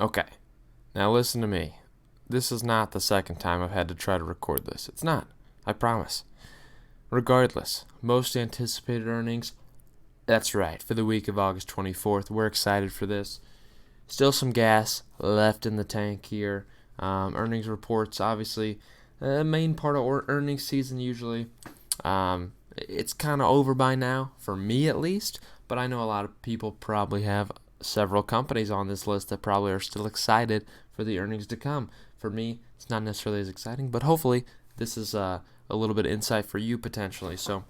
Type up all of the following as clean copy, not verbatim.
Okay, now listen to me. This is not the second time I've had to try to record this. It's not. I promise. Regardless, most anticipated earnings. That's right, for the week of August 24th. We're excited for this. Still some gas left in the tank here. Earnings reports, obviously, the main part of earnings season usually. It's kind of over by now, for me at least, but I know a lot of people probably have several companies on this list that probably are still excited for the earnings to come. For me, it's not necessarily as exciting, but hopefully this is a little bit of insight for you potentially. So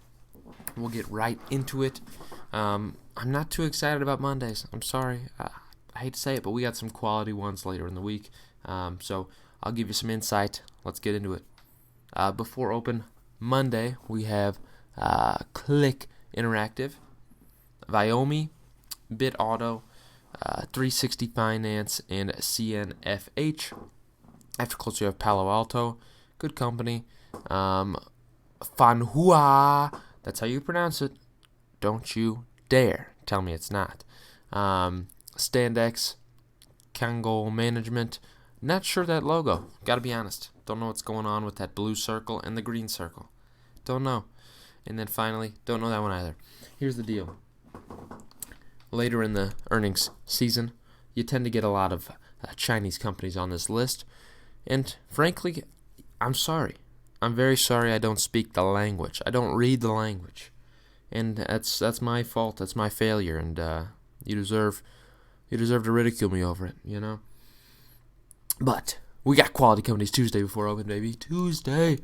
we'll get right into it. I'm not too excited about Mondays. I'm sorry. I hate to say it, but we got some quality ones later in the week. So I'll give you some insight. Let's get into it. Before open Monday, we have Click Interactive, Viomi, Bit Auto, 360 Finance, and CNFH. After close, you have Palo Alto, good company. Fanhua, that's how you pronounce it. Don't you dare tell me it's not. Standex, Kango Management. Not sure that logo. Gotta be honest. Don't know what's going on with that blue circle and the green circle. Don't know. And then finally, don't know that one either. Here's the deal. Later in the earnings season, you tend to get a lot of Chinese companies on this list. And frankly, I'm sorry. I'm very sorry I don't speak the language. I don't read the language. And that's my fault. That's my failure. And you deserve to ridicule me over it, you know? But we got quality companies Tuesday before open, baby. Tuesday.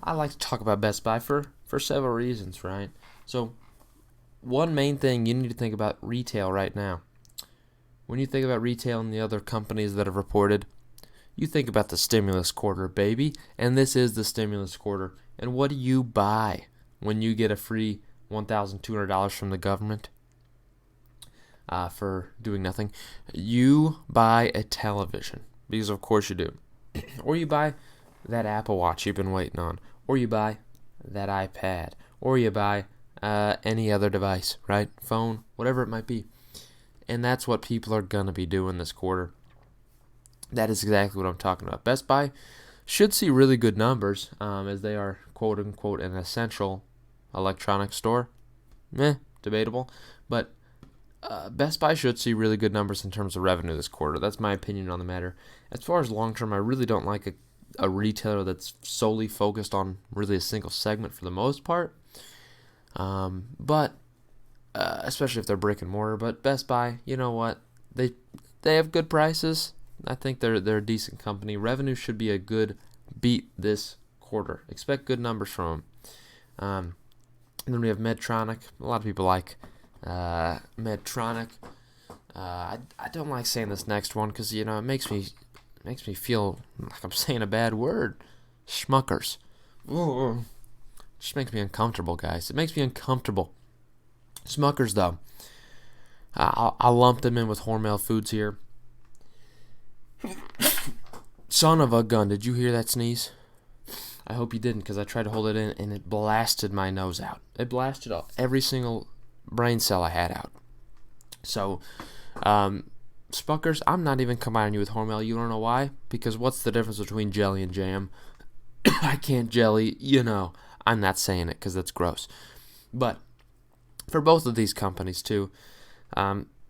I like to talk about Best Buy for several reasons, right? So one main thing you need to think about retail right now. When you think about retail and the other companies that have reported, you think about the stimulus quarter, baby. And this is the stimulus quarter. And what do you buy when you get a free $1,200 from the government for doing nothing? You buy a television, because of course you do. Or you buy that Apple Watch you've been waiting on. Or you buy that iPad. Or you buy any other device, right? Phone, whatever it might be. And that's what people are going to be doing this quarter. That is exactly what I'm talking about. Best Buy should see really good numbers as they are, quote-unquote, an essential electronics store. Debatable. But Best Buy should see really good numbers in terms of revenue this quarter. That's my opinion on the matter. As far as long-term, I really don't like a retailer that's solely focused on really a single segment for the most part. But especially if they're brick and mortar. But Best Buy, you know what? They have good prices. I think they're a decent company. Revenue should be a good beat this quarter. Expect good numbers from them. And then we have Medtronic. A lot of people like Medtronic. I don't like saying this next one because it makes me feel like I'm saying a bad word. Schmuckers. Ooh. Just makes me uncomfortable, guys. It makes me uncomfortable. Smuckers, though. I'll lump them in with Hormel Foods here. Son of a gun, did you hear that sneeze? I hope you didn't, because I tried to hold it in and it blasted my nose out. It blasted every single brain cell I had out. So, Smuckers, I'm not even combining you with Hormel. You don't know why? Because what's the difference between jelly and jam? I can't jelly, I'm not saying it because that's gross. But for both of these companies, too,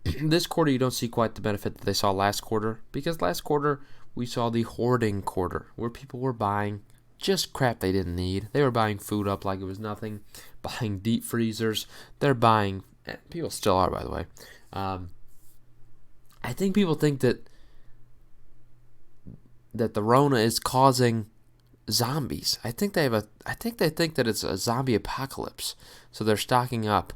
this quarter you don't see quite the benefit that they saw last quarter, because last quarter we saw the hoarding quarter where people were buying just crap they didn't need. They were buying food up like it was nothing, buying deep freezers. They're buying, people still are, by the way. I think people think that the Rona is causing zombies. I think they think that it's a zombie apocalypse, so they're stocking up.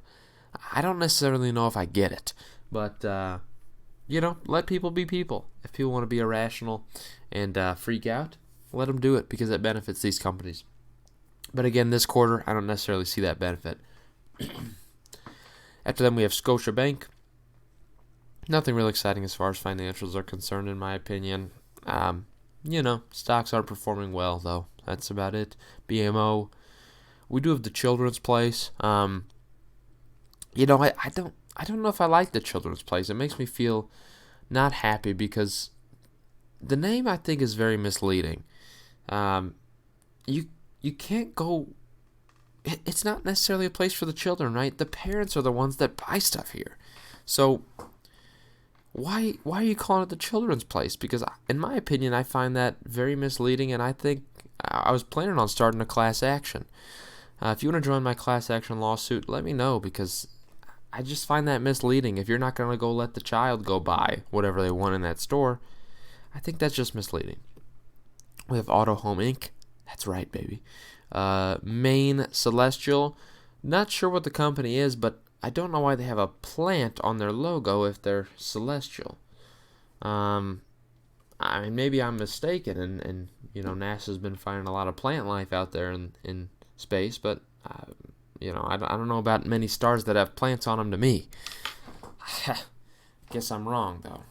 I don't necessarily know if I get it, but let people be people. If people want to be irrational and freak out, let them do it, because it benefits these companies. But again, this quarter, I don't necessarily see that benefit. After them, we have Scotiabank. Nothing really exciting as far as financials are concerned, in my opinion. Stocks aren't performing well, though. That's about it. BMO. We do have the Children's Place. I don't know if I like the Children's Place. It makes me feel not happy because the name I think is very misleading. You can't go. It's not necessarily a place for the children, right? The parents are the ones that buy stuff here. So why are you calling it the children's place? Because in my opinion, I find that very misleading, and I think I was planning on starting a class action. If you want to join my class action lawsuit, let me know, because I just find that misleading. If you're not going to go let the child go buy whatever they want in that store, I think that's just misleading. We have Auto Home Inc. That's right, baby. Maine Celestial. Not sure what the company is, but I don't know why they have a plant on their logo if they're celestial. I mean, maybe I'm mistaken, and NASA's been finding a lot of plant life out there in space, but I don't know about many stars that have plants on them to me. Guess I'm wrong, though.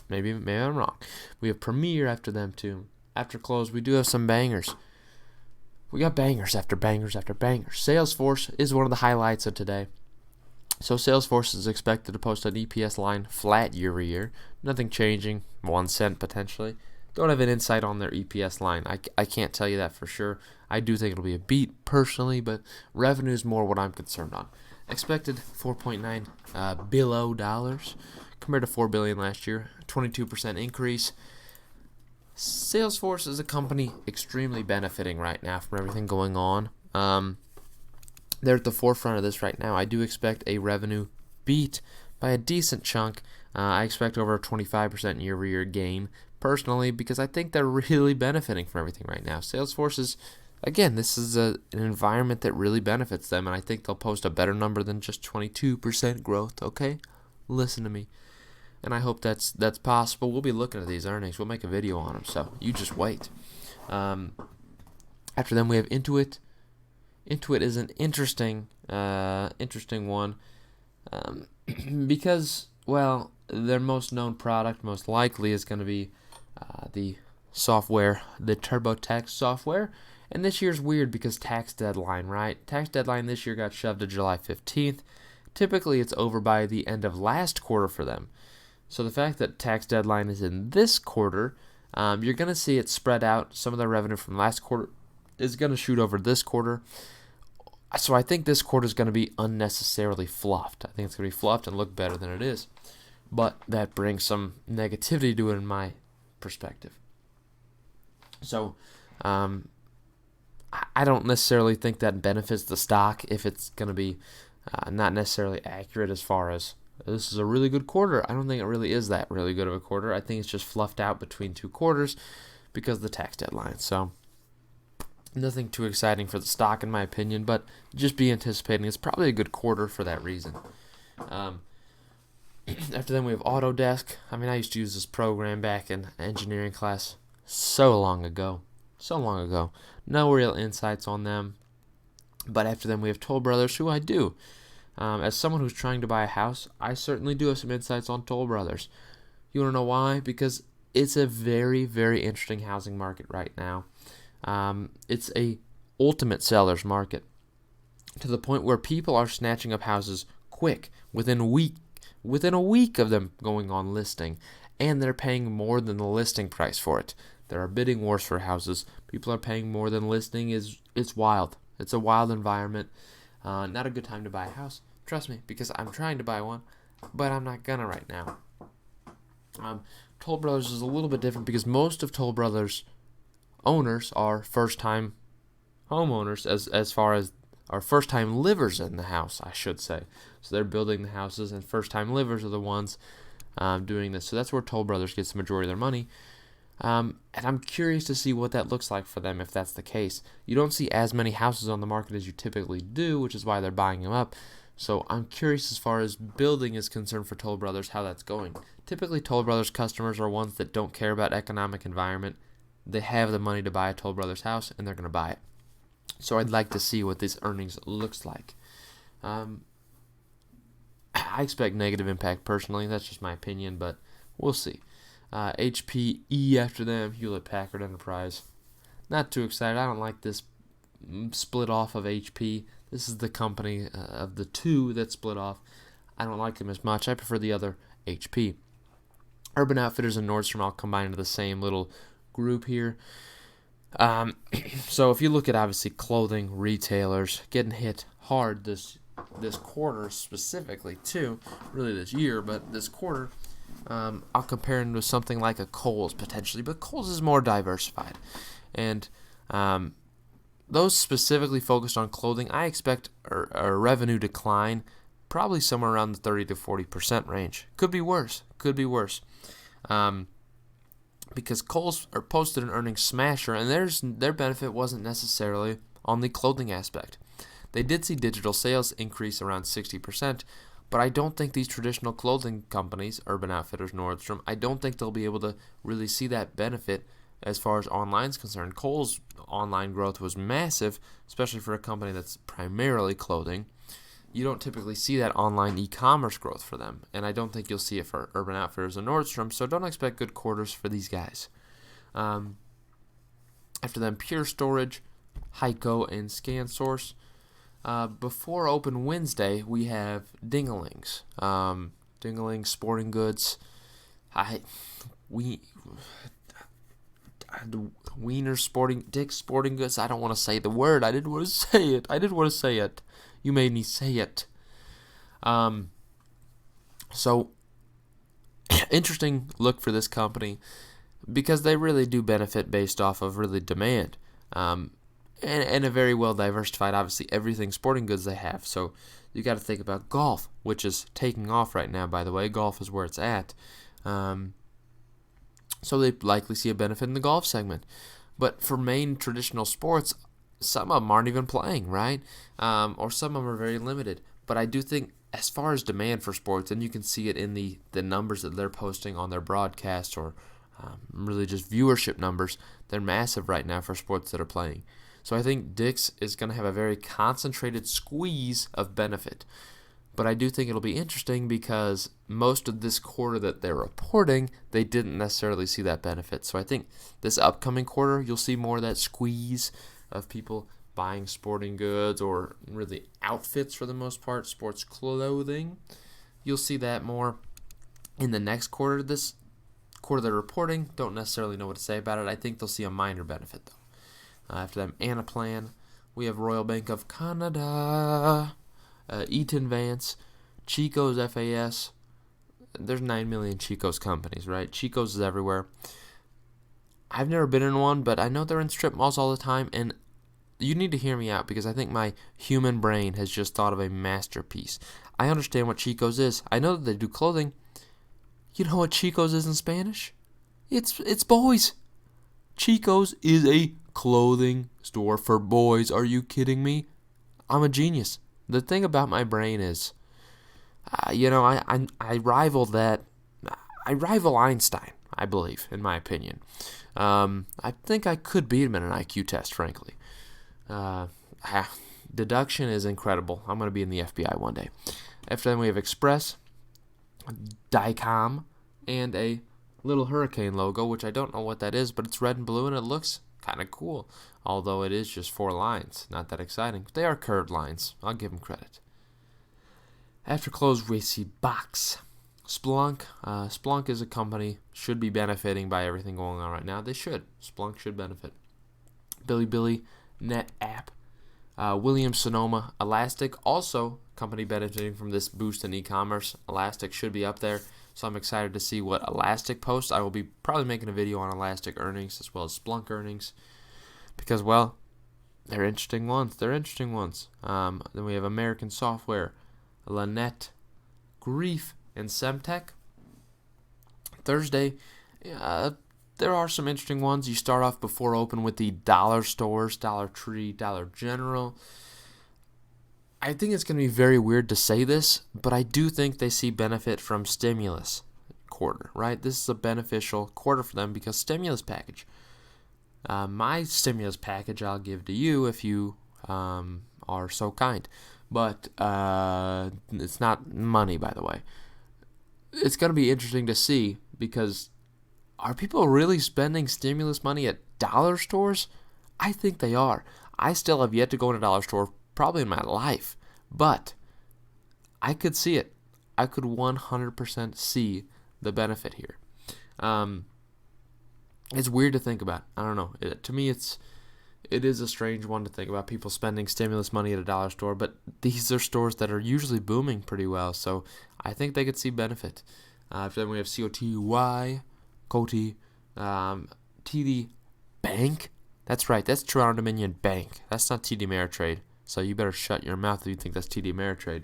Maybe I'm wrong. We have Premiere after them too. After close, we do have some bangers. We got bangers after bangers after bangers. Salesforce is one of the highlights of today. So Salesforce is expected to post an EPS line flat year over year. Nothing changing, 1 cent potentially. Don't have an insight on their EPS line. I can't tell you that for sure. I do think it'll be a beat personally, but revenue is more what I'm concerned on. Expected $4.9 billion compared to $4 billion last year, 22% increase. Salesforce is a company extremely benefiting right now from everything going on. They're at the forefront of this right now. I do expect a revenue beat by a decent chunk. I expect over a 25% year-over-year gain personally, because I think they're really benefiting from everything right now. Salesforce is, again, this is an environment that really benefits them, and I think they'll post a better number than just 22% growth, okay? Listen to me. And I hope that's possible. We'll be looking at these earnings. We'll make a video on them, so you just wait. After them, we have Intuit. Intuit is an interesting one because, well, their most known product most likely is going to be the software, the TurboTax software. And this year's weird because tax deadline, right? Tax deadline this year got shoved to July 15th. Typically, it's over by the end of last quarter for them. So the fact that tax deadline is in this quarter, you're going to see it spread out. Some of the revenue from last quarter is going to shoot over this quarter. So I think this quarter is going to be unnecessarily fluffed. I think it's going to be fluffed and look better than it is. But that brings some negativity to it in my perspective. So I don't necessarily think that benefits the stock if it's going to be not necessarily accurate as far as this is a really good quarter. I don't think it really is that really good of a quarter. I think it's just fluffed out between two quarters because of the tax deadline. So nothing too exciting for the stock in my opinion, but just be anticipating it's probably a good quarter for that reason. After then we have Autodesk. I mean, I used to use this program back in engineering class so long ago. No real insights on them. But after them we have Toll Brothers, who I do. As someone who's trying to buy a house, I certainly do have some insights on Toll Brothers. You want to know why? Because it's a very, very interesting housing market right now. It's a ultimate seller's market to the point where people are snatching up houses quick within a week of them going on listing, and they're paying more than the listing price for it. There are bidding wars for houses. People are paying more than listing. It's wild. It's a wild environment. Not a good time to buy a house. Trust me, because I'm trying to buy one, but I'm not gonna right now. Toll Brothers is a little bit different because most of Toll Brothers owners are first-time homeowners as far as are first-time livers in the house, I should say. So they're building the houses, and first-time livers are the ones doing this. So that's where Toll Brothers gets the majority of their money. And I'm curious to see what that looks like for them if that's the case. You don't see as many houses on the market as you typically do, which is why they're buying them up. So I'm curious as far as building is concerned for Toll Brothers, how that's going. Typically, Toll Brothers customers are ones that don't care about economic environment. They have the money to buy a Toll Brothers house, and they're going to buy it. So I'd like to see what this earnings looks like. I expect negative impact personally. That's just my opinion, but we'll see. HPE after them, Hewlett-Packard Enterprise. Not too excited. I don't like this split off of HP. This is the company of the two that split off. I don't like them as much. I prefer the other HP. Urban Outfitters and Nordstrom all combine into the same little group here. So if you look at obviously clothing retailers getting hit hard this quarter specifically too, really this year, but this quarter, I'll compare them to something like a Kohl's potentially, but Kohl's is more diversified, and those specifically focused on clothing, I expect a revenue decline, probably somewhere around the 30 to 40% range. Could be worse. Because Kohl's posted an earnings smasher, and their benefit wasn't necessarily on the clothing aspect. They did see digital sales increase around 60%, but I don't think these traditional clothing companies, Urban Outfitters, Nordstrom, I don't think they'll be able to really see that benefit as far as online is concerned. Kohl's online growth was massive, especially for a company that's primarily clothing. You don't typically see that online e-commerce growth for them, and I don't think you'll see it for Urban Outfitters and Nordstrom, so don't expect good quarters for these guys. After them, Pure Storage, Heiko, and ScanSource. Before open Wednesday, we have Dingalings. Dingalings Sporting Goods. Wiener Dick's Sporting Goods. I don't want to say the word. I didn't want to say it. You made me say it. So, interesting look for this company because they really do benefit based off of really demand. And a very well diversified, obviously, everything sporting goods they have. So, you got to think about golf, which is taking off right now, by the way. Golf is where it's at. So they likely see a benefit in the golf segment. But for main traditional sports, some of them aren't even playing, right? Or some of them are very limited. But I do think as far as demand for sports, and you can see it in the numbers that they're posting on their broadcast or really just viewership numbers, they're massive right now for sports that are playing. So I think Dick's is going to have a very concentrated squeeze of benefit. But I do think it'll be interesting because most of this quarter that they're reporting, they didn't necessarily see that benefit. So I think this upcoming quarter, you'll see more of that squeeze of people buying sporting goods or really outfits for the most part, sports clothing. You'll see that more in the next quarter. This quarter they're reporting, don't necessarily know what to say about it. I think they'll see a minor benefit, though. After them, Anaplan. We have Royal Bank of Canada. Eaton Vance, Chico's FAS. There's 9 million Chico's companies, right? Chico's is everywhere. I've never been in one, but I know they're in strip malls all the time, and you need to hear me out because I think my human brain has just thought of a masterpiece. I understand what Chico's is. I know that they do clothing. You know what Chico's is in Spanish? It's boys. Chico's is a clothing store for boys. Are you kidding me? I'm a genius. The thing about my brain is, I rival that. I rival Einstein, I believe, in my opinion. I think I could beat him in an IQ test, frankly. Deduction is incredible. I'm going to be in the FBI one day. After that, we have Express, Dicom, and a little hurricane logo, which I don't know what that is, but it's red and blue, and it looks kind of cool. Although it is just 4 lines. Not that exciting. They are curved lines. I'll give them credit. After close, we see Box. Splunk. Splunk is a company, should be benefiting by everything going on right now. They should. Splunk should benefit. Bilibili, NetApp, Williams-Sonoma, Elastic. Also, company benefiting from this boost in e-commerce. Elastic should be up there. So I'm excited to see what Elastic posts. I will be probably making a video on Elastic earnings as well as Splunk earnings. Because, well, they're interesting ones. Then we have American Software, Lannett, Grief, and Semtech. Thursday, there are some interesting ones. You start off before open with the dollar stores, Dollar Tree, Dollar General. I think it's going to be very weird to say this, but I do think they see benefit from stimulus quarter, right? This is a beneficial quarter for them because stimulus package. My stimulus package I'll give to you if you are so kind. But it's not money, by the way. It's going to be interesting to see because are people really spending stimulus money at dollar stores? I think they are. I still have yet to go in a dollar store probably in my life. But I could see it. I could 100% see the benefit here. It's weird to think about. I don't know. To me, it is a strange one to think about, people spending stimulus money at a dollar store, but these are stores that are usually booming pretty well, so I think they could see benefit. Then we have COTY, COTY, TD Bank. That's right, that's Toronto Dominion Bank. That's not TD Ameritrade, so you better shut your mouth if you think that's TD Ameritrade.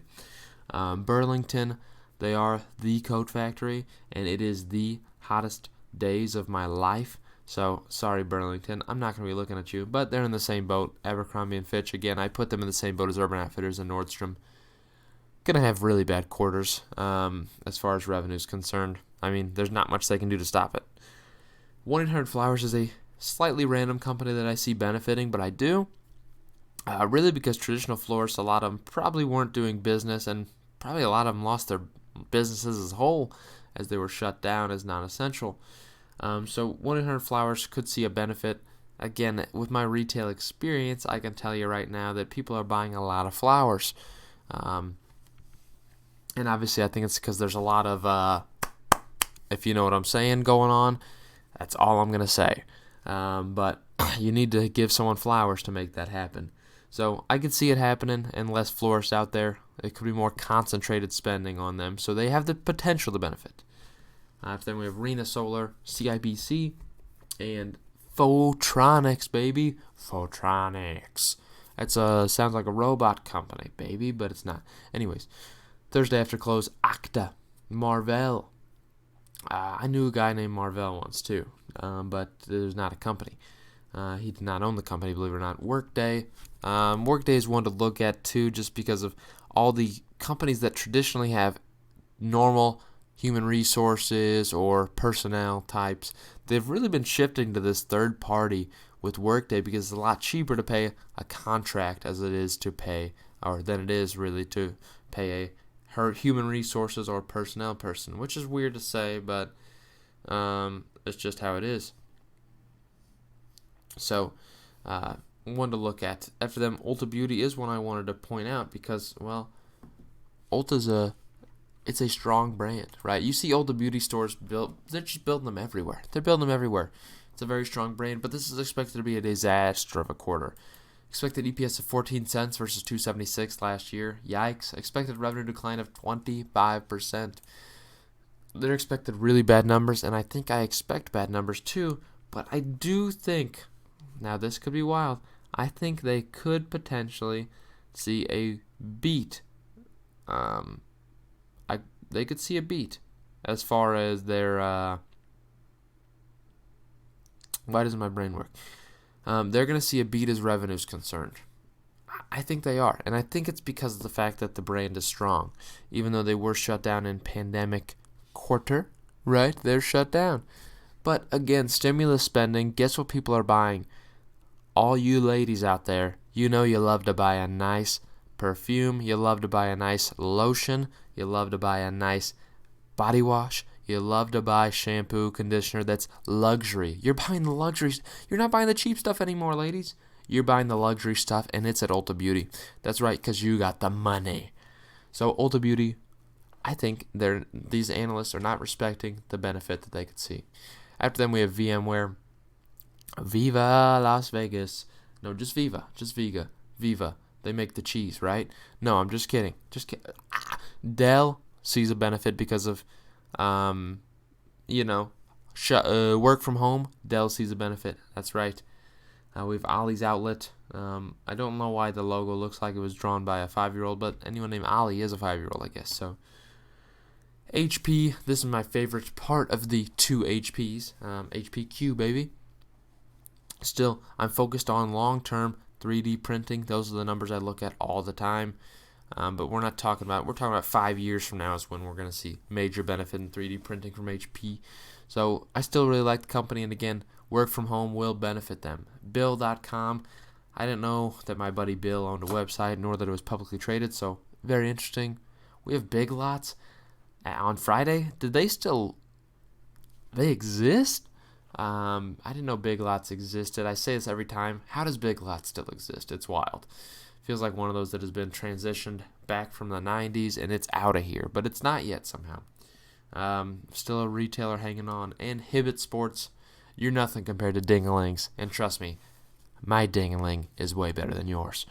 Burlington, they are the coat factory, and it is the hottest days of my life. So, sorry, Burlington, I'm not going to be looking at you, but they're in the same boat. Abercrombie and Fitch, again, I put them in the same boat as Urban Outfitters and Nordstrom. Going to have really bad quarters as far as revenue is concerned. I mean, there's not much they can do to stop it. 1-800-Flowers is a slightly random company that I see benefiting, but I do. Really because traditional florists, a lot of them probably weren't doing business, and probably a lot of them lost their businesses as a whole as they were shut down as non-essential. So 1-800-Flowers could see a benefit. Again, with my retail experience, I can tell you right now that people are buying a lot of flowers. And obviously I think it's because there's a lot of, if you know what I'm saying, going on. That's all I'm going to say. But you need to give someone flowers to make that happen. So I could see it happening, and less florists out there. It could be more concentrated spending on them, so they have the potential to benefit. Then we have Rena Solar, CIBC, and Photronics, baby. Photronics. That sounds like a robot company, baby, but it's not. Anyways, Thursday after close, Acta, Marvell. I knew a guy named Marvell once, too, but there's not a company. He did not own the company, believe it or not. Workday. Workday is one to look at, too, just because of all the companies that traditionally have normal human resources or personnel types. They've really been shifting to this third party with Workday because it's a lot cheaper to pay a contract as it is to pay, or than it is really to pay a human resources or personnel person, which is weird to say, but it's just how it is. So, one to look at. After them, Ulta Beauty is one I wanted to point out because, well, Ulta's it's a strong brand, right? You see Ulta Beauty stores built, they're just building them everywhere. They're building them everywhere. It's a very strong brand, but this is expected to be a disaster of a quarter. Expected EPS of 14 cents versus 2.76 last year. Yikes. Expected revenue decline of 25%. They're expected really bad numbers, and I think I expect bad numbers too, but I do think, now this could be wild, I think they could potentially see a beat. They could see a beat as far as their, why doesn't my brain work? They're going to see a beat as revenue is concerned. I think they are, and I think it's because of the fact that the brand is strong. Even though they were shut down in pandemic quarter, right? They're shut down. But again, stimulus spending, guess what people are buying? All you ladies out there, you know you love to buy a nice perfume, you love to buy a nice lotion, you love to buy a nice body wash, you love to buy shampoo, conditioner that's luxury. You're buying the luxuries. You're not buying the cheap stuff anymore, ladies. You're buying the luxury stuff, and it's at Ulta Beauty. That's right, because you got the money. So Ulta Beauty, I think these analysts are not respecting the benefit that they could see. After them, we have VMware. Viva Las Vegas. No, just Viva. Just Viva. They make the cheese, right? No, I'm just kidding. Dell sees a benefit because of, work from home. Dell sees a benefit. That's right. We have Ollie's Outlet. I don't know why the logo looks like it was drawn by a 5-year-old, but anyone named Ollie is a 5-year-old, I guess. So, HP. This is my favorite part of the two HPs. HPQ, baby. Still, I'm focused on long-term 3D printing. Those are the numbers I look at all the time. But we're talking about 5 years from now is when we're going to see major benefit in 3D printing from HP. So I still really like the company, and again, work from home will benefit them. Bill.com, I didn't know that my buddy Bill owned a website, nor that it was publicly traded, so very interesting. We have Big Lots. On Friday, they exist? I didn't know Big Lots existed. I say this every time. How does Big Lots still exist? It's wild. Feels like one of those that has been transitioned back from the 90s, and it's out of here. But it's not yet somehow. Still a retailer hanging on. And Hibbett Sports, you're nothing compared to Dingaling's. And trust me, my Dingaling is way better than yours.